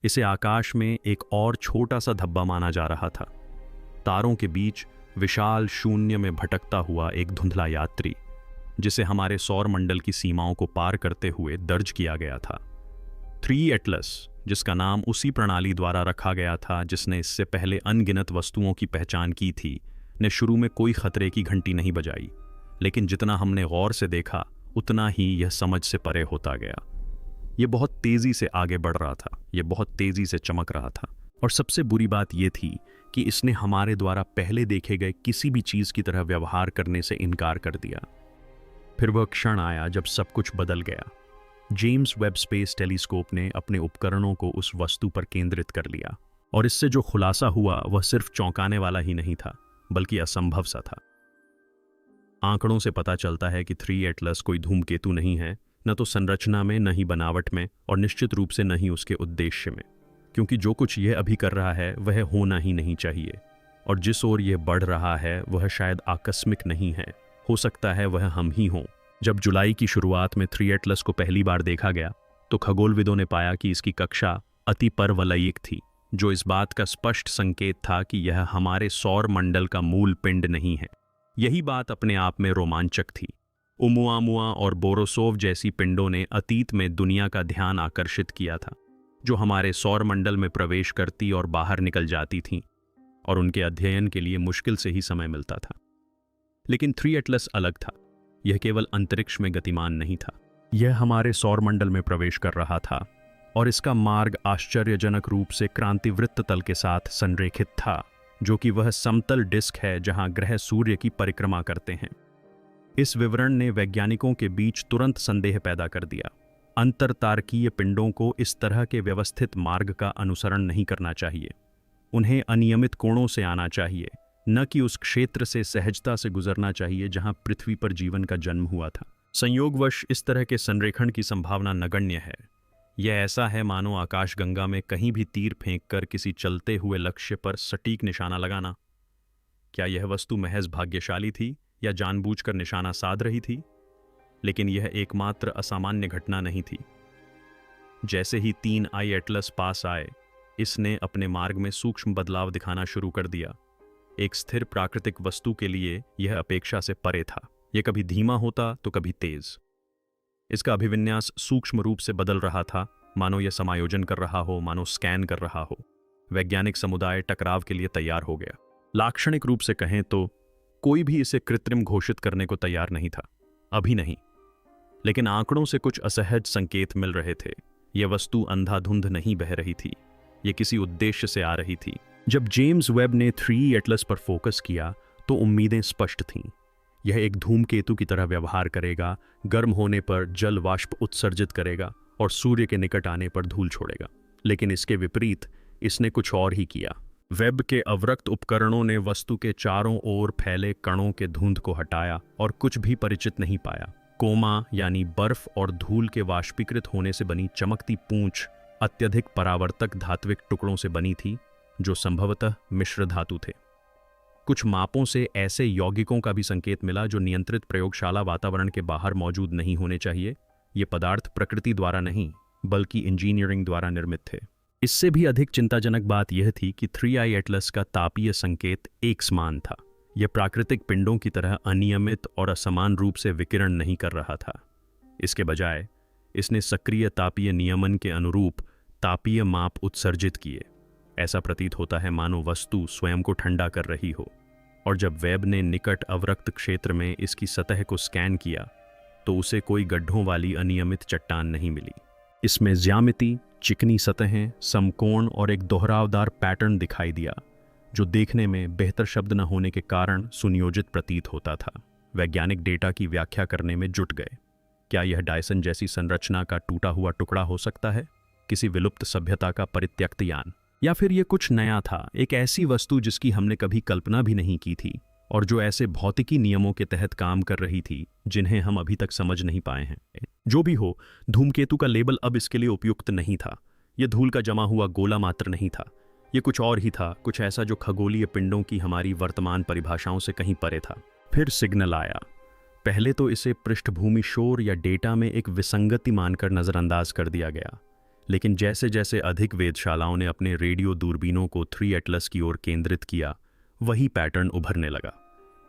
इसे आकाश में एक और छोटा सा धब्बा माना जा रहा था, तारों के बीच विशाल शून्य में भटकता हुआ एक धुंधला यात्री, जिसे हमारे सौर मंडल की सीमाओं को पार करते हुए दर्ज किया गया था। 3 एटलस, जिसका नाम उसी प्रणाली द्वारा रखा गया था जिसने इससे पहले अनगिनत वस्तुओं की पहचान की थी, ने शुरू में कोई खतरे की घंटी नहीं बजाई, लेकिन जितना हमने गौर से देखा उतना ही यह समझ से परे होता गया। यह बहुत तेजी से आगे बढ़ रहा था, यह बहुत तेजी से चमक रहा था, और सबसे बुरी बात यह थी कि इसने हमारे द्वारा पहले देखे गए किसी भी चीज की तरह व्यवहार करने से इनकार कर दिया। फिर वह क्षण आया जब सब कुछ बदल गया। जेम्स वेब स्पेस टेलीस्कोप ने अपने उपकरणों को उस वस्तु पर केंद्रित कर लिया, और इससे जो खुलासा हुआ वह सिर्फ चौंकाने वाला ही नहीं था, बल्कि असंभव सा था। आंकड़ों से पता चलता है कि 3 एटलस कोई धूमकेतु नहीं है, न तो संरचना में, न ही बनावट में, और निश्चित रूप से न ही उसके उद्देश्य में, क्योंकि जो कुछ यह अभी कर रहा है वह होना ही नहीं चाहिए, और जिस ओर यह बढ़ रहा है वह शायद आकस्मिक नहीं है, हो सकता है वह हम ही हों। जब जुलाई की शुरुआत में 3 एटलस को पहली बार देखा गया तो खगोलविदों ने पाया कि इसकी कक्षा अति परवलयिक थी, जो इस बात का स्पष्ट संकेत था कि यह हमारे सौर मंडल का मूल पिंड नहीं है। यही बात अपने आप में रोमांचक थी। ओमुआमुआ और बोरोसोव जैसी पिंडों ने अतीत में दुनिया का ध्यान आकर्षित किया था, जो हमारे सौर मंडल में प्रवेश करती और बाहर निकल जाती थीं, और उनके अध्ययन के लिए मुश्किल से ही समय मिलता था। लेकिन 3 एटलस अलग था। यह केवल अंतरिक्ष में गतिमान नहीं था, यह हमारे सौर मंडल में प्रवेश कर रहा था, और इसका मार्ग आश्चर्यजनक रूप से क्रांतिवृत्त तल के साथ संरेखित था, जो कि वह समतल डिस्क है जहां ग्रह सूर्य की परिक्रमा करते हैं। इस विवरण ने वैज्ञानिकों के बीच तुरंत संदेह पैदा कर दिया। अंतरतारकीय पिंडों को इस तरह के व्यवस्थित मार्ग का अनुसरण नहीं करना चाहिए। उन्हें अनियमित कोणों से आना चाहिए, न कि उस क्षेत्र से सहजता से गुजरना चाहिए जहां पृथ्वी पर जीवन का जन्म हुआ था। संयोगवश इस तरह के संरेखण की संभावना नगण्य है। यह ऐसा है मानो आकाशगंगा में कहीं भी तीर फेंककर किसी चलते हुए लक्ष्य पर सटीक निशाना लगाना। क्या यह वस्तु महज भाग्यशाली थी या जानबूझकर निशाना साध रही थी? लेकिन यह एकमात्र असामान्य घटना नहीं थी। जैसे ही 3 आई एटलस पास आए, इसने अपने मार्ग में सूक्ष्म बदलाव दिखाना शुरू कर दिया। एक स्थिर प्राकृतिक वस्तु के लिए यह अपेक्षा से परे था। यह कभी धीमा होता तो कभी तेज। इसका अभिविन्यास सूक्ष्म रूप से बदल रहा था, मानो यह समायोजन कर रहा हो, मानो स्कैन कर रहा हो। वैज्ञानिक समुदाय टकराव के लिए तैयार हो गया। लाक्षणिक रूप से कहें तो कोई भी इसे कृत्रिम घोषित करने को तैयार नहीं था, अभी नहीं। लेकिन आंकड़ों से कुछ असहज संकेत मिल रहे थे। यह वस्तु अंधाधुंध नहीं बह रही थी, यह किसी उद्देश्य से आ रही थी। जब जेम्स वेब ने 3 एटलस पर फोकस किया तो उम्मीदें स्पष्ट थीं। यह एक धूमकेतु की तरह व्यवहार करेगा, गर्म होने पर जल वाष्प उत्सर्जित करेगा और सूर्य के निकट आने पर धूल छोड़ेगा। लेकिन इसके विपरीत इसने कुछ और ही किया। वेब के अवरक्त उपकरणों ने वस्तु के चारों ओर फैले कणों के धुंध को हटाया और कुछ भी परिचित नहीं पाया। कोमा यानी बर्फ और धूल के वाष्पीकृत होने से बनी चमकती पूंछ अत्यधिक परावर्तक धात्विक टुकड़ों से बनी थी, जो संभवतः मिश्र धातु थे। कुछ मापों से ऐसे यौगिकों का भी संकेत मिला जो नियंत्रित प्रयोगशाला वातावरण के बाहर मौजूद नहीं होने चाहिए। ये पदार्थ प्रकृति द्वारा नहीं बल्कि इंजीनियरिंग द्वारा निर्मित थे। इससे भी अधिक चिंताजनक बात यह थी कि 3 आई एटलस का तापीय संकेत एक समान था। यह प्राकृतिक पिंडों की तरह अनियमित और असमान रूप से विकिरण नहीं कर रहा था। इसके बजाय इसने सक्रिय तापीय नियमन के अनुरूप तापीय माप उत्सर्जित किए। ऐसा प्रतीत होता है मानो वस्तु स्वयं को ठंडा कर रही हो। और जब वेब ने निकट अवरक्त क्षेत्र में इसकी सतह को स्कैन किया तो उसे कोई गड्ढों वाली अनियमित चट्टान नहीं मिली। इसमें ज्यामिति, चिकनी सतहें, समकोण और एक दोहरावदार पैटर्न दिखाई दिया, जो देखने में बेहतर शब्द न होने के कारण सुनियोजित प्रतीत होता था। वैज्ञानिक डेटा की व्याख्या करने में जुट गए। क्या यह डायसन जैसी संरचना का टूटा हुआ टुकड़ा हो सकता है, किसी विलुप्त सभ्यता का परित्यक्त यान, या फिर यह कुछ नया था, एक ऐसी वस्तु जिसकी हमने कभी कल्पना भी नहीं की थी और जो ऐसे भौतिकी नियमों के तहत काम कर रही थी जिन्हें हम अभी तक समझ नहीं पाए हैं। जो भी हो, धूमकेतु का लेबल अब इसके लिए उपयुक्त नहीं था। यह धूल का जमा हुआ गोला मात्र नहीं था, यह कुछ और ही था, कुछ ऐसा जो खगोलीय पिंडों की हमारी वर्तमान परिभाषाओं से कहीं परे था। फिर सिग्नल आया। पहले तो इसे पृष्ठभूमि शोर या डेटा में एक विसंगति मानकर नजरअंदाज कर दिया गया, लेकिन जैसे जैसे अधिक वेधशालाओं ने अपने रेडियो दूरबीनों को 3 एटलस की ओर केंद्रित किया, वही पैटर्न उभरने लगा।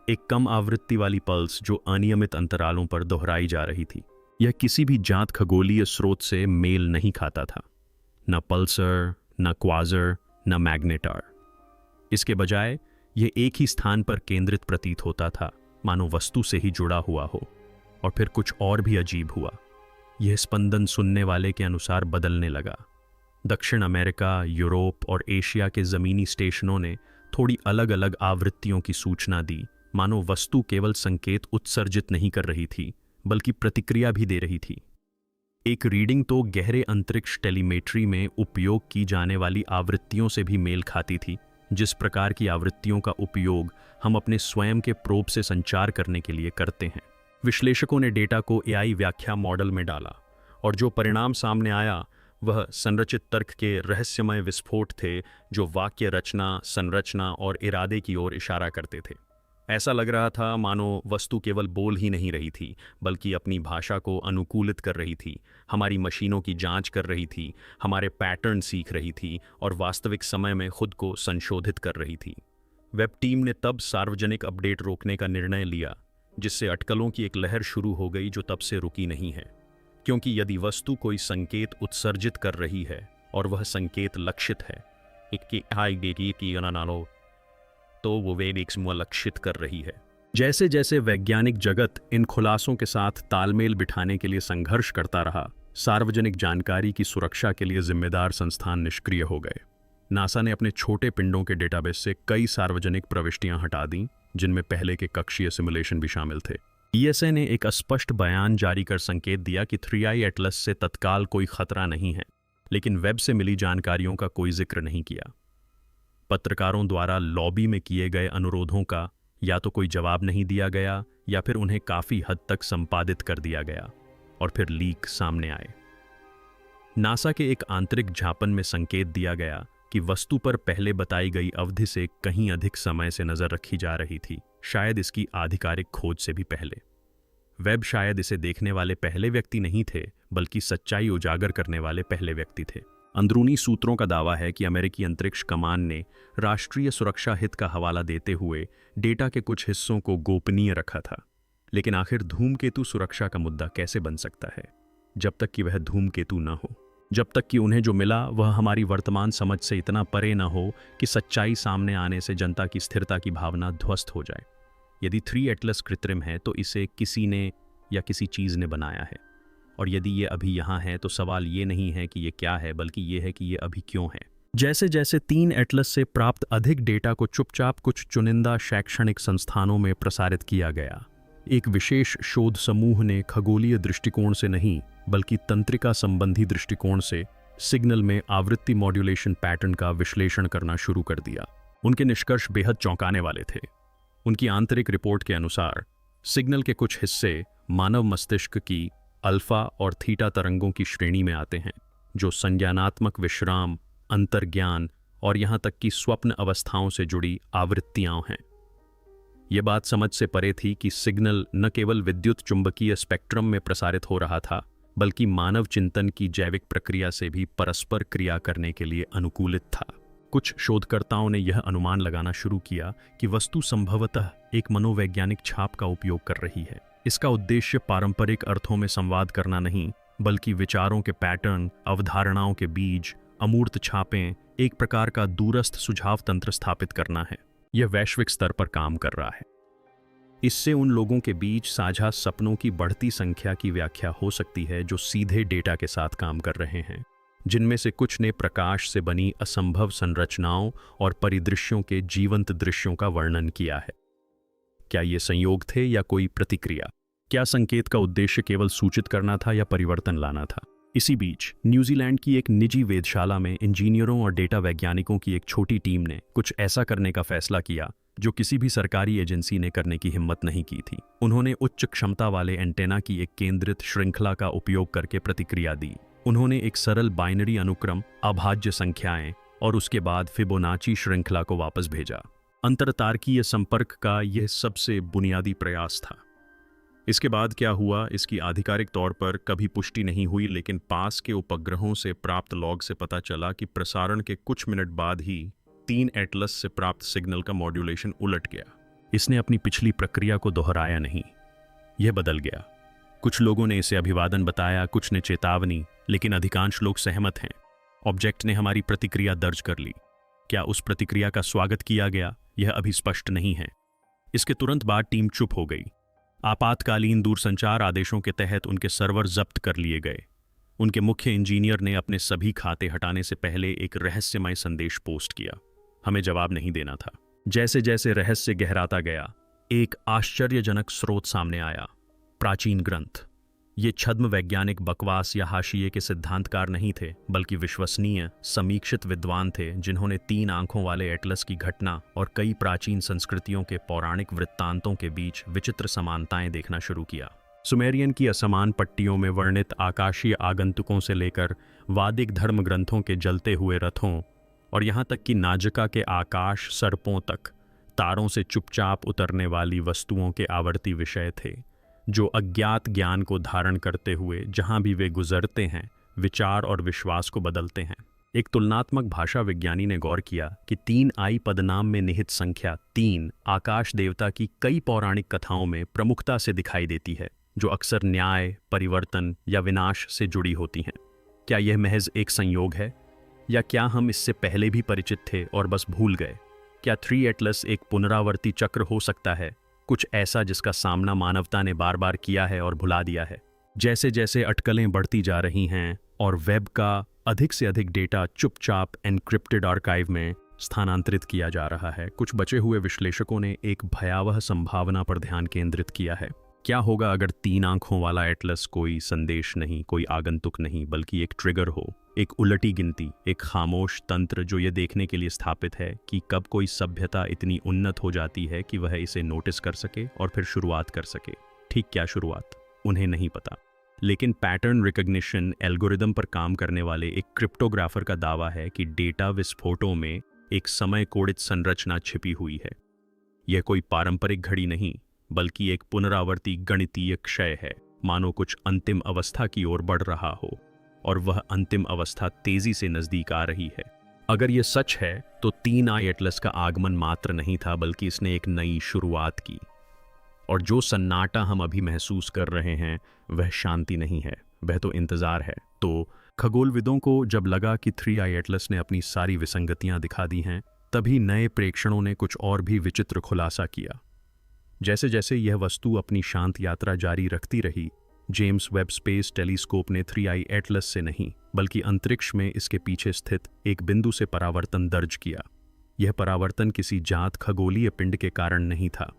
एक कम आवृत्ति वाली पल्स जो अनियमित अंतरालों पर दोहराई जा रही थी। यह किसी भी जांच खगोलीय स्रोत से मेल नहीं खाता था, न पल्सर, न क्वाज़र, न मैग्नेटार। इसके बजाय यह एक ही स्थान पर केंद्रित प्रतीत होता था, मानो वस्तु से ही जुड़ा हुआ हो। और फिर कुछ और भी अजीब हुआ। यह स्पंदन सुनने वाले के अनुसार बदलने लगा। दक्षिण अमेरिका, यूरोप और एशिया के ज़मीनी स्टेशनों ने थोड़ी अलग अलग आवृत्तियों की सूचना दी, मानो वस्तु केवल संकेत उत्सर्जित नहीं कर रही थी, बल्कि प्रतिक्रिया भी दे रही थी। एक रीडिंग तो गहरे अंतरिक्ष टेलीमेट्री में उपयोग की जाने वाली आवृत्तियों से भी मेल खाती थी, जिस प्रकार की आवृत्तियों का उपयोग हम अपने स्वयं के प्रोब से संचार करने के लिए करते हैं। विश्लेषकों ने डेटा को एआई व्याख्या मॉडल में डाला, और जो परिणाम सामने आया वह संरचित तर्क के रहस्यमय विस्फोट थे, जो वाक्य रचना, संरचना और इरादे की ओर इशारा करते थे। ऐसा लग रहा था मानो वस्तु केवल बोल ही नहीं रही थी, बल्कि अपनी भाषा को अनुकूलित कर रही थी, हमारी मशीनों की जांच कर रही थी, हमारे पैटर्न सीख रही थी और वास्तविक समय में खुद को संशोधित कर रही थी। वेब टीम ने तब सार्वजनिक अपडेट रोकने का निर्णय लिया, जिससे अटकलों की एक लहर शुरू हो गई जो तब से रुकी नहीं है। क्योंकि यदि वस्तु कोई संकेत उत्सर्जित कर रही है और वह संकेत लक्षित है, तो वो वेदिक्स लक्षित कर रही है। जैसे जैसे वैज्ञानिक जगत इन खुलासों के साथ तालमेल बिठाने के लिए संघर्ष करता रहा, सार्वजनिक जानकारी की सुरक्षा के लिए जिम्मेदार संस्थान निष्क्रिय हो गए। नासा ने अपने छोटे पिंडों के डेटाबेस से कई सार्वजनिक प्रविष्टियां हटा दी, जिनमें पहले के कक्षीय सिमुलेशन भी शामिल थे। ईएसए ने एक स्पष्ट बयान जारी कर संकेत दिया कि 3i एटलस से तत्काल कोई खतरा नहीं है, लेकिन वेब से मिली जानकारियों का कोई जिक्र नहीं किया। पत्रकारों द्वारा लॉबी में किए गए अनुरोधों का या तो कोई जवाब नहीं दिया गया, या फिर उन्हें काफी हद तक संपादित कर दिया गया, और फिर लीक सामने आए। नासा के एक आंतरिक झापन में संकेत दिया गया कि वस्तु पर पहले बताई गई अवधि से कहीं अधिक समय से नजर रखी जा रही थी, शायद इसकी आधिकारिक खोज से भी पहले। वेब शायद इसे देखने वाले पहले व्यक्ति नहीं थे, बल्कि सच्चाई उजागर करने वाले पहले व्यक्ति थे। अंदरूनी सूत्रों का दावा है कि अमेरिकी अंतरिक्ष कमान ने राष्ट्रीय सुरक्षा हित का हवाला देते हुए डेटा के कुछ हिस्सों को गोपनीय रखा था। लेकिन आखिर धूमकेतु सुरक्षा का मुद्दा कैसे बन सकता है, जब तक कि वह धूमकेतु न हो, जब तक कि उन्हें जो मिला वह हमारी वर्तमान समझ से इतना परे न हो कि सच्चाई सामने आने से जनता की स्थिरता की भावना ध्वस्त हो जाए। यदि 3 एटलस कृत्रिम है तो इसे किसी ने या किसी चीज़ ने बनाया है, और यदि ये अभी यहाँ है तो सवाल ये नहीं है कि ये क्या है, बल्कि ये है कि ये अभी क्यों है। जैसे जैसे 3 एटलस से प्राप्त अधिक डेटा को चुपचाप कुछ चुनिंदा शैक्षणिक संस्थानों में प्रसारित किया गया, एक विशेष शोध समूह ने खगोलीय दृष्टिकोण से नहीं बल्कि तंत्रिका संबंधी दृष्टिकोण से सिग्नल में आवृत्ति मॉड्यूलेशन पैटर्न का विश्लेषण करना शुरू कर दिया। उनके निष्कर्ष बेहद चौंकाने वाले थे। उनकी आंतरिक रिपोर्ट के अनुसार सिग्नल के कुछ हिस्से मानव मस्तिष्क की अल्फा और थीटा तरंगों की श्रेणी में आते हैं, जो संज्ञानात्मक विश्राम, अंतर्ज्ञान और यहाँ तक कि स्वप्न अवस्थाओं से जुड़ी आवृत्तियां हैं। यह बात समझ से परे थी कि सिग्नल न केवल विद्युत चुंबकीय स्पेक्ट्रम में प्रसारित हो रहा था, बल्कि मानव चिंतन की जैविक प्रक्रिया से भी परस्पर क्रिया करने के लिए अनुकूलित था। कुछ शोधकर्ताओं ने यह अनुमान लगाना शुरू किया कि वस्तु संभवतः एक मनोवैज्ञानिक छाप का उपयोग कर रही है। इसका उद्देश्य पारंपरिक अर्थों में संवाद करना नहीं, बल्कि विचारों के पैटर्न, अवधारणाओं के बीज, अमूर्त छापें, एक प्रकार का दूरस्थ सुझाव तंत्र स्थापित करना है। यह वैश्विक स्तर पर काम कर रहा है। इससे उन लोगों के बीच साझा सपनों की बढ़ती संख्या की व्याख्या हो सकती है जो सीधे डेटा के साथ काम कर रहे हैं, जिनमें से कुछ ने प्रकाश से बनी असंभव संरचनाओं और परिदृश्यों के जीवंत दृश्यों का वर्णन किया है। क्या ये संयोग थे या कोई प्रतिक्रिया? क्या संकेत का उद्देश्य केवल सूचित करना था या परिवर्तन लाना था? इसी बीच न्यूजीलैंड की एक निजी वेधशाला में इंजीनियरों और डेटा वैज्ञानिकों की एक छोटी टीम ने कुछ ऐसा करने का फैसला किया जो किसी भी सरकारी एजेंसी ने करने की हिम्मत नहीं की थी। उन्होंने उच्च क्षमता वाले एंटेना की एक केंद्रित श्रृंखला का उपयोग करके प्रतिक्रिया दी। उन्होंने एक सरल बाइनरी अनुक्रम, अभाज्य संख्याएं और उसके बाद फिबोनाची श्रृंखला को वापस भेजा। अंतरतारकीय संपर्क का यह सबसे बुनियादी प्रयास था। इसके बाद क्या हुआ, इसकी आधिकारिक तौर पर कभी पुष्टि नहीं हुई, लेकिन पास के उपग्रहों से प्राप्त लॉग से पता चला कि प्रसारण के कुछ मिनट बाद ही 3 एटलस से प्राप्त सिग्नल का मॉड्यूलेशन उलट गया। इसने अपनी पिछली प्रक्रिया को दोहराया नहीं, यह बदल गया। कुछ लोगों ने इसे अभिवादन बताया, कुछ ने चेतावनी, लेकिन अधिकांश लोग सहमत हैं। ऑब्जेक्ट ने हमारी प्रतिक्रिया दर्ज कर ली। क्या उस प्रतिक्रिया का स्वागत किया गया, यह अभी स्पष्ट नहीं है। इसके तुरंत बाद टीम चुप हो गई। आपातकालीन दूरसंचार आदेशों के तहत उनके सर्वर जब्त कर लिए गए। उनके मुख्य इंजीनियर ने अपने सभी खाते हटाने से पहले एक रहस्यमय संदेश पोस्ट किया। हमें जवाब नहीं देना था। जैसे जैसे रहस्य गहराता गया, एक आश्चर्यजनक स्रोत सामने आया। प्राचीन ग्रंथ। ये छद्म वैज्ञानिक बकवास या हाशिए के सिद्धांतकार नहीं थे, बल्कि विश्वसनीय, समीक्षित विद्वान थे जिन्होंने 3 आंखों वाले एटलस की घटना और कई प्राचीन संस्कृतियों के पौराणिक वृत्तांतों के बीच विचित्र समानताएं देखना शुरू किया। सुमेरियन की असमान पट्टियों में वर्णित आकाशीय आगंतुकों से लेकर वादिक धर्म ग्रंथों के जलते हुए रथों और यहाँ तक कि नाजका के आकाश सर्पों तक तारों से चुपचाप उतरने वाली वस्तुओं के आवर्ती विषय थे, जो अज्ञात ज्ञान को धारण करते हुए जहां भी वे गुजरते हैं विचार और विश्वास को बदलते हैं। एक तुलनात्मक भाषा विज्ञानी ने गौर किया कि 3 आई पदनाम में निहित संख्या 3 आकाश देवता की कई पौराणिक कथाओं में प्रमुखता से दिखाई देती है, जो अक्सर न्याय, परिवर्तन या विनाश से जुड़ी होती हैं। क्या यह महज एक संयोग है, या क्या हम इससे पहले भी परिचित थे और बस भूल गए? क्या 3 एटलस एक पुनरावर्ती चक्र हो सकता है, कुछ ऐसा जिसका सामना मानवता ने बार बार किया है और भुला दिया है? जैसे जैसे अटकलें बढ़ती जा रही हैं और वेब का अधिक से अधिक डेटा चुपचाप एन्क्रिप्टेड आर्काइव में स्थानांतरित किया जा रहा है, कुछ बचे हुए विश्लेषकों ने एक भयावह संभावना पर ध्यान केंद्रित किया है। क्या होगा अगर 3 आंखों वाला एटलस कोई संदेश नहीं, कोई आगंतुक नहीं, बल्कि एक ट्रिगर हो, एक उलटी गिनती, एक खामोश तंत्र जो ये देखने के लिए स्थापित है कि कब कोई सभ्यता इतनी उन्नत हो जाती है कि वह इसे नोटिस कर सके और फिर शुरुआत कर सके। ठीक क्या शुरुआत, उन्हें नहीं पता, लेकिन पैटर्न रिकॉग्निशन एल्गोरिदम पर काम करने वाले एक क्रिप्टोग्राफर का दावा है कि डेटा विस्फोटों में एक समय कोडित संरचना छिपी हुई है। यह कोई पारंपरिक घड़ी नहीं, बल्कि एक पुनरावर्ती गणितीय क्षय है, मानो कुछ अंतिम अवस्था की ओर बढ़ रहा हो और वह अंतिम अवस्था तेजी से नजदीक आ रही है। अगर यह सच है तो 3 आई एटलस का आगमन मात्र नहीं था, बल्कि इसने एक नई शुरुआत की। और जो सन्नाटा हम अभी महसूस कर रहे हैं वह शांति नहीं है, वह तो इंतजार है। तो खगोलविदों को जब लगा कि 3 आई एटलस ने अपनी सारी विसंगतियां दिखा दी हैं, तभी नए प्रेक्षणों ने कुछ और भी विचित्र खुलासा किया। जैसे जैसे यह वस्तु अपनी शांत यात्रा जारी रखती रही, जेम्स वेब स्पेस टेलीस्कोप ने 3 आई एटलस से नहीं, बल्कि अंतरिक्ष में इसके पीछे स्थित एक बिंदु से परावर्तन दर्ज किया। यह परावर्तन किसी जात खगोलीय पिंड के कारण नहीं था।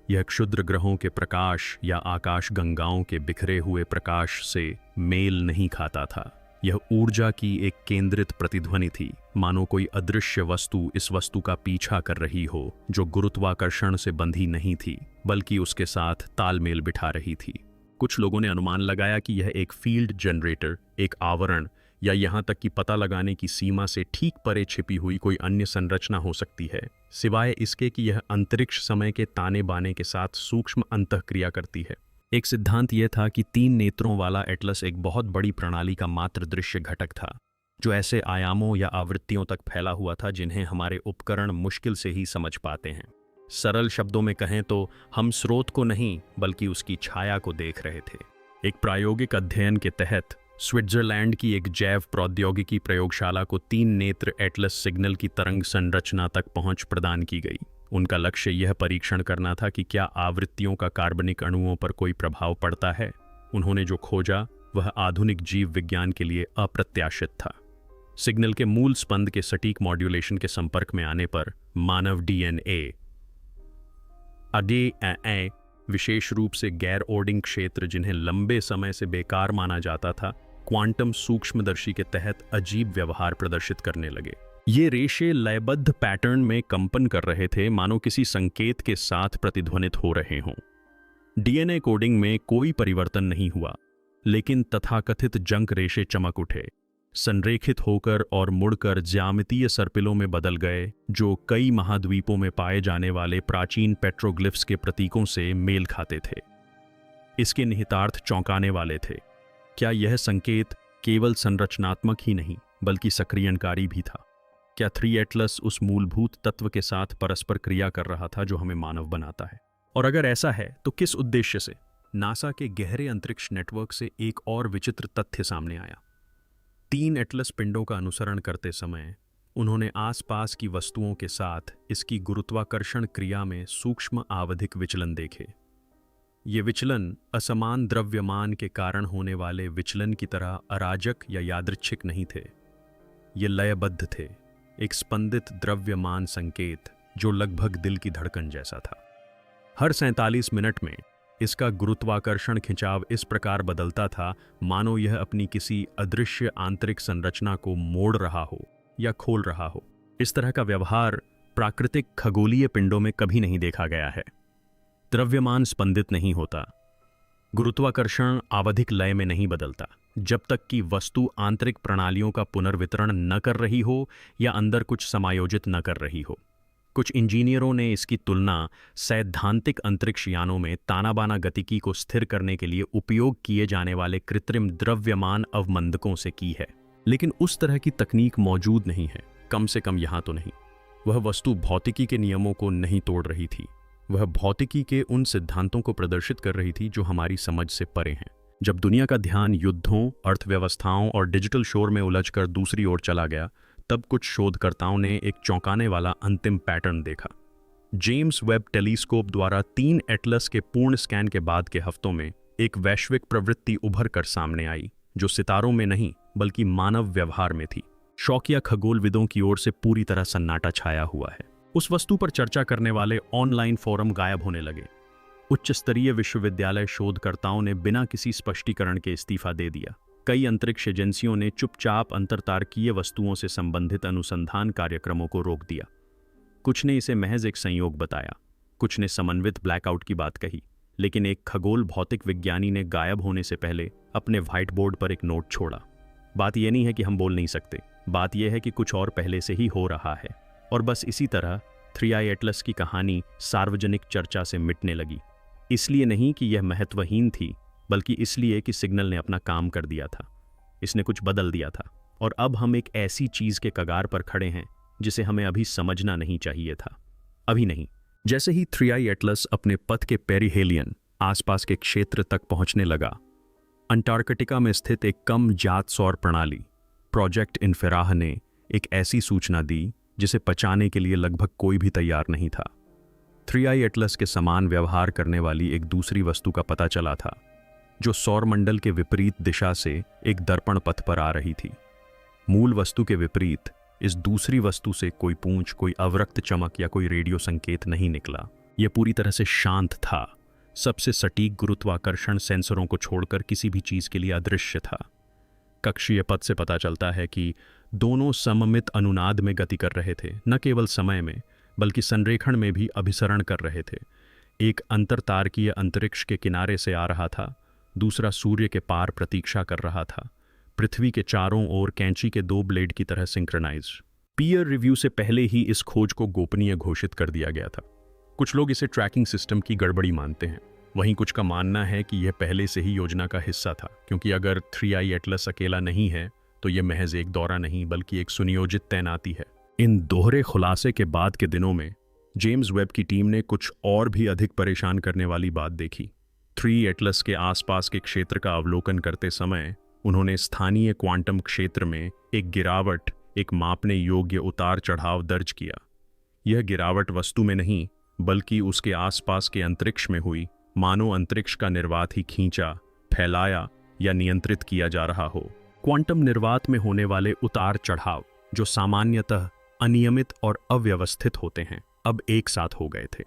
यह क्षुद्र ग्रहों के प्रकाश या आकाश गंगाओं के बिखरे हुए प्रकाश से मेल नहीं खाता था। यह ऊर्जा की एक केंद्रित प्रतिध्वनि थी, मानो कोई अदृश्य वस्तु इस वस्तु का पीछा कर रही हो, जो गुरुत्वाकर्षण से बंधी नहीं थी, बल्कि उसके साथ तालमेल बिठा रही थी। कुछ लोगों ने अनुमान लगाया कि यह एक फील्ड जनरेटर, एक आवरण, या यहाँ तक कि पता लगाने की सीमा से ठीक परे छिपी हुई कोई अन्य संरचना हो सकती है, सिवाय इसके कि यह अंतरिक्ष समय के ताने बाने के साथ सूक्ष्म अंतःक्रिया करती है। एक सिद्धांत यह था कि 3 नेत्रों वाला एटलस एक बहुत बड़ी प्रणाली का मात्र दृश्य घटक था, जो ऐसे आयामों या आवृत्तियों तक फैला हुआ था जिन्हें हमारे उपकरण मुश्किल से ही समझ पाते हैं। सरल शब्दों में कहें तो हम स्रोत को नहीं, बल्कि उसकी छाया को देख रहे थे। एक प्रायोगिक अध्ययन के तहत स्विट्जरलैंड की एक जैव प्रौद्योगिकी प्रयोगशाला को 3 नेत्र एटलस सिग्नल की तरंग संरचना तक पहुंच प्रदान की गई। उनका लक्ष्य यह परीक्षण करना था कि क्या आवृत्तियों का कार्बनिक अणुओं पर कोई प्रभाव पड़ता है। उन्होंने जो खोजा वह आधुनिक जीव विज्ञान के लिए अप्रत्याशित था। सिग्नल के मूल स्पंद के सटीक मॉड्यूलेशन के संपर्क में आने पर मानव डीएनए विशेष रूप से गैर ओर्डिंग क्षेत्र, जिन्हें लंबे समय से बेकार माना जाता था, क्वांटम सूक्ष्मदर्शी के तहत अजीब व्यवहार प्रदर्शित करने लगे। ये रेशे लयबद्ध पैटर्न में कंपन कर रहे थे, मानो किसी संकेत के साथ प्रतिध्वनित हो रहे हों। डीएनए कोडिंग में कोई परिवर्तन नहीं हुआ, लेकिन तथाकथित जंक रेशे चमक उठे, संरेखित होकर और मुड़कर ज्यामितीय सर्पिलों में बदल गए, जो कई महाद्वीपों में पाए जाने वाले प्राचीन पेट्रोग्लिफ्स के प्रतीकों से मेल खाते थे। इसके निहितार्थ चौंकाने वाले थे। क्या यह संकेत केवल संरचनात्मक ही नहीं बल्कि सक्रियणकारी भी था? क्या 3 एटलस उस मूलभूत तत्व के साथ परस्पर क्रिया कर रहा था जो हमें मानव बनाता है? और अगर ऐसा है तो किस उद्देश्य से? नासा के गहरे अंतरिक्ष नेटवर्क से एक और विचित्र तथ्य सामने आया। 3 एटलस पिंडों का अनुसरण करते समय उन्होंने आसपास की वस्तुओं के साथ इसकी गुरुत्वाकर्षण क्रिया में सूक्ष्म आवधिक विचलन देखे। ये विचलन असमान द्रव्यमान के कारण होने वाले विचलन की तरह अराजक या यादृच्छिक नहीं थे। ये लयबद्ध थे, एक स्पंदित द्रव्यमान संकेत जो लगभग दिल की धड़कन जैसा था। हर 47 मिनट में इसका गुरुत्वाकर्षण खिंचाव इस प्रकार बदलता था मानो यह अपनी किसी अदृश्य आंतरिक संरचना को मोड़ रहा हो या खोल रहा हो। इस तरह का व्यवहार प्राकृतिक खगोलीय पिंडों में कभी नहीं देखा गया है। द्रव्यमान स्पंदित नहीं होता, गुरुत्वाकर्षण आवधिक लय में नहीं बदलता जब तक कि वस्तु आंतरिक प्रणालियों का पुनर्वितरण न कर रही हो या अंदर कुछ समायोजित न कर रही हो। कुछ इंजीनियरों ने इसकी तुलना सैद्धांतिक अंतरिक्ष यानों में तानाबाना गतिकी को स्थिर करने के लिए उपयोग किए जाने वाले कृत्रिम द्रव्यमान अवमंदकों से की है, लेकिन उस तरह की तकनीक मौजूद नहीं है, कम से कम यहां तो नहीं। वह वस्तु भौतिकी के नियमों को नहीं तोड़ रही थी, वह भौतिकी के उन सिद्धांतों को प्रदर्शित कर रही थी जो हमारी समझ से परे हैं। जब दुनिया का ध्यान युद्धों, अर्थव्यवस्थाओं और डिजिटल शोर में उलझकर दूसरी ओर चला गया, तब कुछ शोधकर्ताओं ने एक चौंकाने वाला अंतिम पैटर्न देखा। जेम्स वेब टेलीस्कोप द्वारा 3 एटलस के पूर्ण स्कैन के बाद के हफ्तों में एक वैश्विक प्रवृत्ति उभर कर सामने आई जो सितारों में नहीं बल्कि मानव व्यवहार में थी। शौकिया खगोलविदों की ओर से पूरी तरह सन्नाटा छाया हुआ है। उस वस्तु पर चर्चा करने वाले ऑनलाइन फोरम गायब होने लगे। उच्च स्तरीय विश्वविद्यालय शोधकर्ताओं ने बिना किसी स्पष्टीकरण के इस्तीफा दे दिया। कई अंतरिक्ष एजेंसियों ने चुपचाप अंतरतारकीय वस्तुओं से संबंधित अनुसंधान कार्यक्रमों को रोक दिया। कुछ ने इसे महज एक संयोग बताया, कुछ ने समन्वित ब्लैकआउट की बात कही, लेकिन एक खगोल भौतिक विज्ञानी ने गायब होने से पहले अपने व्हाइट बोर्ड पर एक नोट छोड़ा। बात यह नहीं है कि हम बोल नहीं सकते, बात यह है कि कुछ और पहले से ही हो रहा है। और बस इसी तरह 3i एटलस की कहानी सार्वजनिक चर्चा से मिटने लगी। इसलिए नहीं कि यह महत्वहीन थी, बल्कि इसलिए कि सिग्नल ने अपना काम कर दिया था। इसने कुछ बदल दिया था और अब हम एक ऐसी चीज के कगार पर खड़े हैं जिसे हमें अभी समझना नहीं चाहिए था। अभी नहीं। जैसे ही 3i एटलस अपने पथ के पेरिहेलियन आसपास के क्षेत्र तक पहुंचने लगा, अंटार्कटिका में स्थित एक कम जात सौर प्रणाली प्रोजेक्ट इन्फेराह ने एक ऐसी सूचना दी जिसे पचाने के लिए लगभग कोई भी तैयार नहीं था। 3i एटलस के समान व्यवहार करने वाली एक दूसरी वस्तु का पता चला था जो सौरमंडल के विपरीत दिशा से एक दर्पण पथ पर आ रही थी। मूल वस्तु के विपरीत इस दूसरी वस्तु से कोई पूंछ, कोई अवरक्त चमक या कोई रेडियो संकेत नहीं निकला। यह पूरी तरह से शांत था, सबसे सटीक गुरुत्वाकर्षण सेंसरों को छोड़कर किसी भी चीज के लिए अदृश्य था। कक्षीय पथ से पता चलता है कि दोनों सममित अनुनाद में गति कर रहे थे, न केवल समय में बल्कि संरेखण में भी अभिसरण कर रहे थे। एक अंतरतारकीय अंतरिक्ष के किनारे से आ रहा था, दूसरा सूर्य के पार प्रतीक्षा कर रहा था, पृथ्वी के चारों ओर कैंची के 2 ब्लेड की तरह सिंक्रोनाइज। पीयर रिव्यू से पहले ही इस खोज को गोपनीय घोषित कर दिया गया था। कुछ लोग इसे ट्रैकिंग सिस्टम की गड़बड़ी मानते हैं, वहीं कुछ का मानना है कि यह पहले से ही योजना का हिस्सा था, क्योंकि अगर 3i एटलस अकेला नहीं है तो यह महज एक दौरा नहीं बल्कि एक सुनियोजित तैनाती है। इन दोहरे खुलासे के बाद के दिनों में जेम्स वेब की टीम ने कुछ और भी अधिक परेशान करने वाली बात देखी। 3 एटलस के आसपास के क्षेत्र का अवलोकन करते समय उन्होंने स्थानीय क्वांटम क्षेत्र में एक गिरावट, एक मापने योग्य उतार चढ़ाव दर्ज किया। यह गिरावट वस्तु में नहीं बल्कि उसके आसपास के अंतरिक्ष में हुई, मानो अंतरिक्ष का निर्वात ही खींचा, फैलाया या नियंत्रित किया जा रहा हो। क्वांटम निर्वात में होने वाले उतार चढ़ाव, जो सामान्यतः अनियमित और अव्यवस्थित होते हैं, अब एक साथ हो गए थे।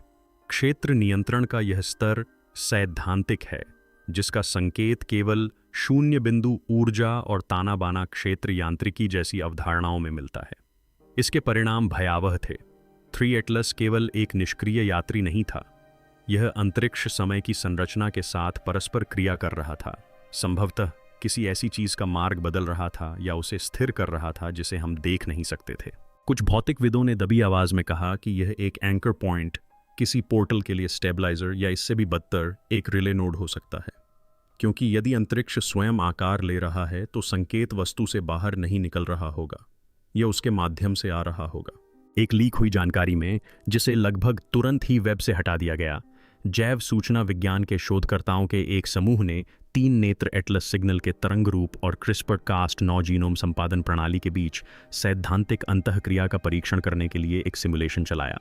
क्षेत्र नियंत्रण का यह स्तर सैद्धांतिक है, जिसका संकेत केवल शून्य बिंदु ऊर्जा और तानाबाना क्षेत्र यांत्रिकी जैसी अवधारणाओं में मिलता है। इसके परिणाम भयावह थे। 3 एटलस केवल एक निष्क्रिय यात्री नहीं था, यह अंतरिक्ष समय की संरचना के साथ परस्पर क्रिया कर रहा था। संभवतः किसी ऐसी चीज का मार्ग बदल रहा था या उसे स्थिर कर रहा था जिसे हम देख नहीं सकते थे। कुछ भौतिकविदों ने दबी आवाज में कहा कि यह एक एंकर पॉइंट, किसी पोर्टल के लिए स्टेबलाइजर या इससे भी बदतर एक रिले नोड हो सकता है। क्योंकि यदि अंतरिक्ष स्वयं आकार ले रहा है तो संकेत वस्तु से बाहर नहीं निकल रहा होगा, यह उसके माध्यम से आ रहा होगा। एक लीक हुई जानकारी में, जिसे लगभग तुरंत ही वेब से हटा दिया गया, जैव सूचना विज्ञान के शोधकर्ताओं के एक समूह ने 3 नेत्र एटलस सिग्नल के तरंग रूप और क्रिस्पर-कास9 जीनोम संपादन प्रणाली के बीच सैद्धांतिक अंतःक्रिया का परीक्षण करने के लिए एक सिमुलेशन चलाया।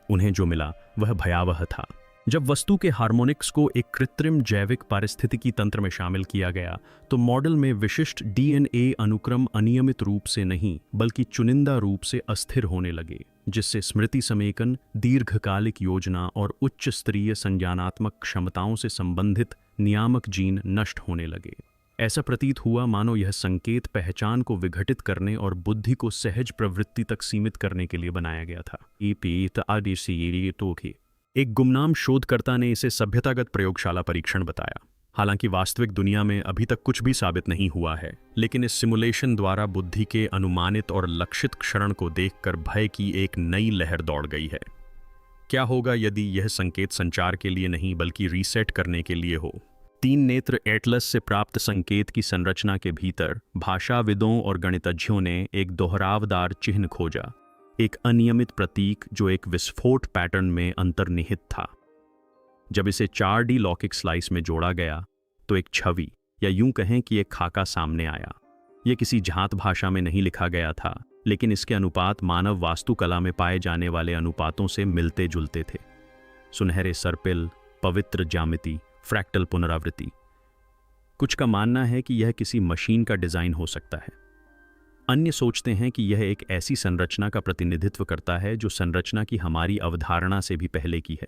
उन्हें जो मिला वह भयावह था। जब वस्तु के हार्मोनिक्स को एक कृत्रिम जैविक पारिस्थितिकी तंत्र में शामिल किया गया तो मॉडल में विशिष्ट डीएनए अनुक्रम अनियमित रूप से नहीं बल्कि चुनिंदा रूप से अस्थिर होने लगे, जिससे स्मृति समेकन, दीर्घकालिक योजना और उच्च स्तरीय संज्ञानात्मक क्षमताओं से संबंधित नियामक जीन नष्ट होने लगे। ऐसा प्रतीत हुआ मानो यह संकेत पहचान को विघटित करने और बुद्धि को सहज प्रवृत्ति तक सीमित करने के लिए बनाया गया था। एक गुमनाम शोधकर्ता ने इसे सभ्यतागत प्रयोगशाला परीक्षण बताया। हालांकि वास्तविक दुनिया में अभी तक कुछ भी साबित नहीं हुआ है, लेकिन इस सिमुलेशन द्वारा बुद्धि के अनुमानित और लक्षित क्षरण को देखकर भय की एक नई लहर दौड़ गई है। क्या होगा यदि यह संकेत संचार के लिए नहीं बल्कि रीसेट करने के लिए हो? 3 नेत्र एटलस से प्राप्त संकेत की संरचना के भीतर भाषाविदों और गणितज्ञों ने एक दोहरावदार चिन्ह खोजा, एक अनियमित प्रतीक जो एक विस्फोट पैटर्न में अंतर्निहित था। जब इसे 4D लौकिक स्लाइस में जोड़ा गया तो एक छवि, या यूं कहें कि एक खाका सामने आया। यह किसी जात भाषा में नहीं लिखा गया था, लेकिन इसके अनुपात मानव वास्तुकला में पाए जाने वाले अनुपातों से मिलते जुलते थे। सुनहरे सर्पिल, पवित्र ज्यामिति, फ्रैक्टल पुनरावृत्ति। कुछ का मानना है कि यह किसी मशीन का डिजाइन हो सकता है। अन्य सोचते हैं कि यह एक ऐसी संरचना का प्रतिनिधित्व करता है जो संरचना की हमारी अवधारणा से भी पहले की है।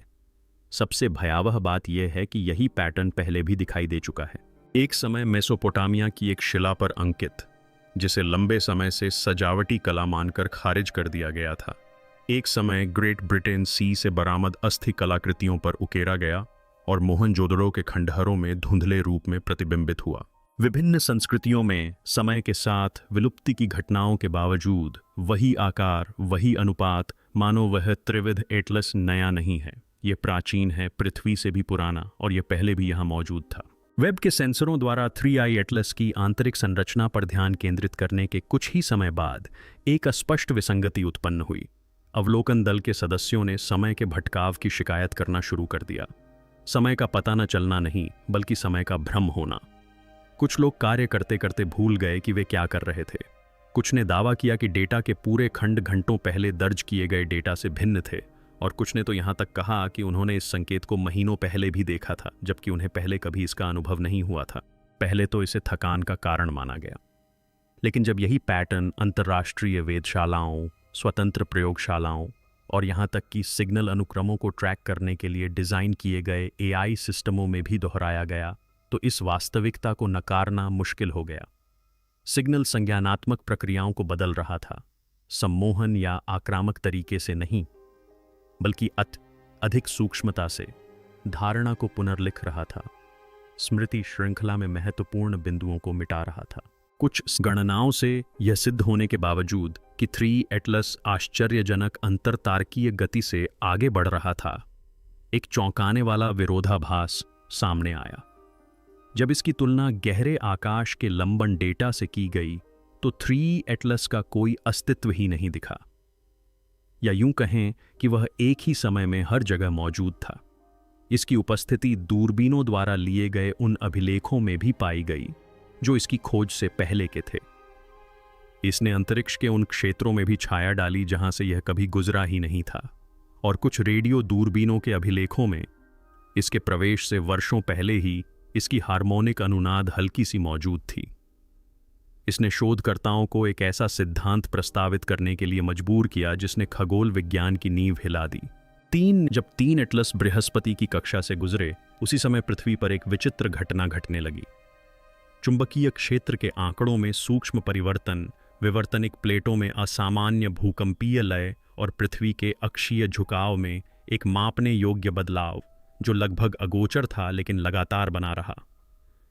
सबसे भयावह बात यह है कि यही पैटर्न पहले भी दिखाई दे चुका है। एक समय मेसोपोटामिया की एक शिला पर अंकित, जिसे लंबे समय से सजावटी कला मानकर खारिज कर दिया गया था, एक समय ग्रेट ब्रिटेन सी से बरामद अस्थि कलाकृतियों पर उकेरा गया और मोहनजोदड़ो के खंडहरों में धुंधले रूप में प्रतिबिंबित हुआ। विभिन्न संस्कृतियों में समय के साथ विलुप्ति की घटनाओं के बावजूद वही आकार, वही अनुपात, मानो वह त्रिविध एटलस नया नहीं है। यह प्राचीन है, पृथ्वी से भी पुराना, और यह पहले भी यहाँ मौजूद था। वेब के सेंसरों द्वारा 3i एटलस की आंतरिक संरचना पर ध्यान केंद्रित करने के कुछ ही समय बाद एक अस्पष्ट विसंगति उत्पन्न हुई। अवलोकन दल के सदस्यों ने समय के भटकाव की शिकायत करना शुरू कर दिया। समय का पता न चलना नहीं, बल्कि समय का भ्रम होना। कुछ लोग कार्य करते करते भूल गए कि वे क्या कर रहे थे। कुछ ने दावा किया कि डेटा के पूरे खंड घंटों पहले दर्ज किए गए डेटा से भिन्न थे, और कुछ ने तो यहाँ तक कहा कि उन्होंने इस संकेत को महीनों पहले भी देखा था, जबकि उन्हें पहले कभी इसका अनुभव नहीं हुआ था। पहले तो इसे थकान का कारण माना गया, लेकिन जब यही पैटर्न अंतर्राष्ट्रीय वेधशालाओं, स्वतंत्र प्रयोगशालाओं और यहाँ तक कि सिग्नल अनुक्रमों को ट्रैक करने के लिए डिज़ाइन किए गए AI सिस्टमों में भी दोहराया गया, तो इस वास्तविकता को नकारना मुश्किल हो गया। सिग्नल संज्ञानात्मक प्रक्रियाओं को बदल रहा था, सम्मोहन या आक्रामक तरीके से नहीं, बल्कि अधिक सूक्ष्मता से धारणा को पुनर्लिख रहा था, स्मृति श्रृंखला में महत्वपूर्ण बिंदुओं को मिटा रहा था। कुछ गणनाओं से यह सिद्ध होने के बावजूद कि 3 एटलस आश्चर्यजनक अंतरतारकीय गति से आगे बढ़ रहा था, एक चौंकाने वाला विरोधाभास सामने आया। जब इसकी तुलना गहरे आकाश के लंबन डेटा से की गई तो 3 एटलस का कोई अस्तित्व ही नहीं दिखा, या यूं कहें कि वह एक ही समय में हर जगह मौजूद था। इसकी उपस्थिति दूरबीनों द्वारा लिए गए उन अभिलेखों में भी पाई गई जो इसकी खोज से पहले के थे। इसने अंतरिक्ष के उन क्षेत्रों में भी छाया डाली जहां से यह कभी गुजरा ही नहीं था, और कुछ रेडियो दूरबीनों के अभिलेखों में इसके प्रवेश से वर्षों पहले ही इसकी हार्मोनिक अनुनाद हल्की सी मौजूद थी। इसने शोधकर्ताओं को एक ऐसा सिद्धांत प्रस्तावित करने के लिए मजबूर किया जिसने खगोल विज्ञान की नींव हिला दी। जब 3 एटलस बृहस्पति की कक्षा से गुजरे, उसी समय पृथ्वी पर एक विचित्र घटना घटने लगी। चुंबकीय क्षेत्र के आंकड़ों में सूक्ष्म परिवर्तन, विवर्तनिक प्लेटों में असामान्य भूकंपीय लय और पृथ्वी के अक्षीय झुकाव में एक मापने योग्य बदलाव, जो लगभग अगोचर था लेकिन लगातार बना रहा।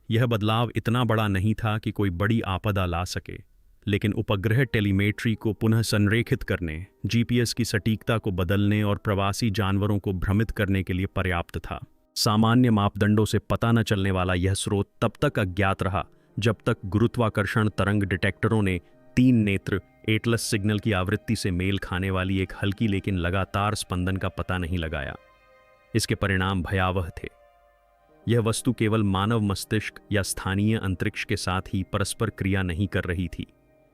यह बदलाव इतना बड़ा नहीं था कि कोई बड़ी आपदा ला सके, लेकिन उपग्रह टेलीमेट्री को पुनः संरेखित करने, GPS की सटीकता को बदलने और प्रवासी जानवरों को भ्रमित करने के लिए पर्याप्त था। सामान्य मापदंडों से पता न चलने वाला यह स्रोत तब तक अज्ञात रहा जब तक गुरुत्वाकर्षण तरंग डिटेक्टरों ने 3 नेत्र एटलस सिग्नल की आवृत्ति से मेल खाने वाली एक हल्की लेकिन लगातार स्पंदन का पता नहीं लगाया। इसके परिणाम भयावह थे। यह वस्तु केवल मानव मस्तिष्क या स्थानीय अंतरिक्ष के साथ ही परस्पर क्रिया नहीं कर रही थी,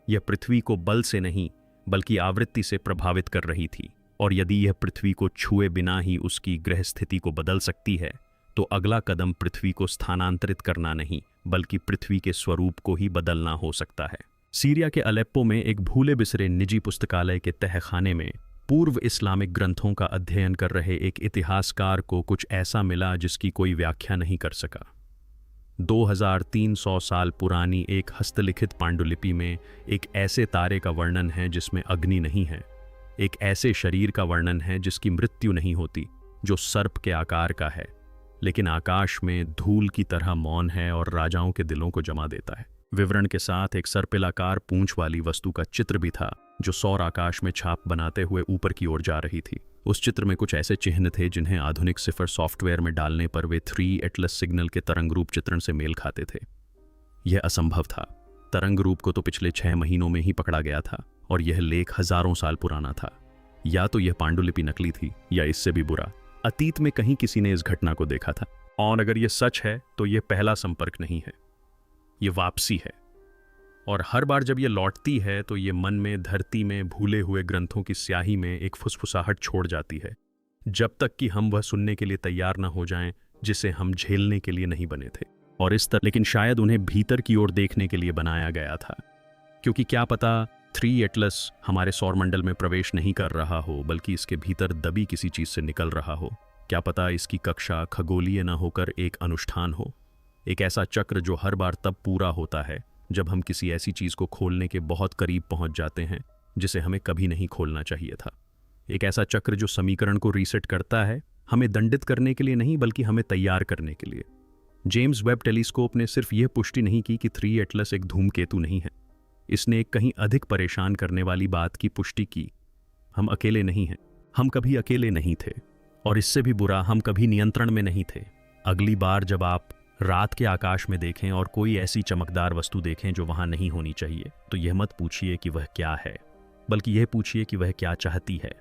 यह पृथ्वी को बल से नहीं बल्कि आवृत्ति से प्रभावित कर रही थी। और यदि यह पृथ्वी को छुए बिना ही उसकी ग्रह स्थिति को बदल सकती है, तो अगला कदम पृथ्वी को स्थानांतरित करना नहीं बल्कि पृथ्वी के स्वरूप को ही बदलना हो सकता है। सीरिया के अलेप्पो में एक भूले बिसरे निजी पुस्तकालय के तहखाने में पूर्व इस्लामिक ग्रंथों का अध्ययन कर रहे एक इतिहासकार को कुछ ऐसा मिला जिसकी कोई व्याख्या नहीं कर सका। 2300 साल पुरानी एक हस्तलिखित पांडुलिपि में एक ऐसे तारे का वर्णन है जिसमें अग्नि नहीं है, एक ऐसे शरीर का वर्णन है जिसकी मृत्यु नहीं होती, जो सर्प के आकार का है लेकिन आकाश में धूल की तरह मौन है और राजाओं के दिलों को जमा देता है। विवरण के साथ एक सर्पिलाकार पूंछ वाली वस्तु का चित्र भी था जो सौर आकाश में छाप बनाते हुए ऊपर की ओर जा रही थी। उस चित्र में कुछ ऐसे चिन्ह थे जिन्हें आधुनिक सिफर सॉफ्टवेयर में डालने पर वे 3 एटलस सिग्नल के तरंग रूप चित्रण से मेल खाते थे। यह असंभव था। तरंग रूप को तो पिछले 6 महीनों में ही पकड़ा गया था और यह लेख हजारों साल पुराना था। या तो यह पांडुलिपि नकली थी या इससे भी बुरा, अतीत में कहीं किसी ने इस घटना को देखा था। और अगर यह सच है तो यह पहला संपर्क नहीं है, यह वापसी है। और हर बार जब यह लौटती है तो यह मन में, धरती में भूले हुए ग्रंथों की स्याही में एक फुसफुसाहट छोड़ जाती है, जब तक कि हम वह सुनने के लिए तैयार न हो जाएं जिसे हम झेलने के लिए नहीं बने थे। और इस तरह, लेकिन शायद उन्हें भीतर की ओर देखने के लिए बनाया गया था, क्योंकि क्या पता 3 एटलस हमारे सौरमंडल में प्रवेश नहीं कर रहा हो बल्कि इसके भीतर दबी किसी चीज से निकल रहा हो। क्या पता इसकी कक्षा खगोलीय न होकर एक अनुष्ठान हो, एक ऐसा चक्र जो हर बार तब पूरा होता है जब हम किसी ऐसी चीज को खोलने के बहुत करीब पहुंच जाते हैं जिसे हमें कभी नहीं खोलना चाहिए था। एक ऐसा चक्र जो समीकरण को रीसेट करता है, हमें दंडित करने के लिए नहीं बल्कि हमें तैयार करने के लिए। जेम्स वेब टेलीस्कोप ने सिर्फ यह पुष्टि नहीं की कि 3 एटलस एक धूमकेतु नहीं है, इसने एक कहीं अधिक परेशान करने वाली बात की पुष्टि की। हम अकेले नहीं हैं, हम कभी अकेले नहीं थे, और इससे भी बुरा, हम कभी नियंत्रण में नहीं थे। अगली बार जब आप रात के आकाश में देखें और कोई ऐसी चमकदार वस्तु देखें जो वहां नहीं होनी चाहिए, तो यह मत पूछिए कि वह क्या है, बल्कि यह पूछिए कि वह क्या चाहती है।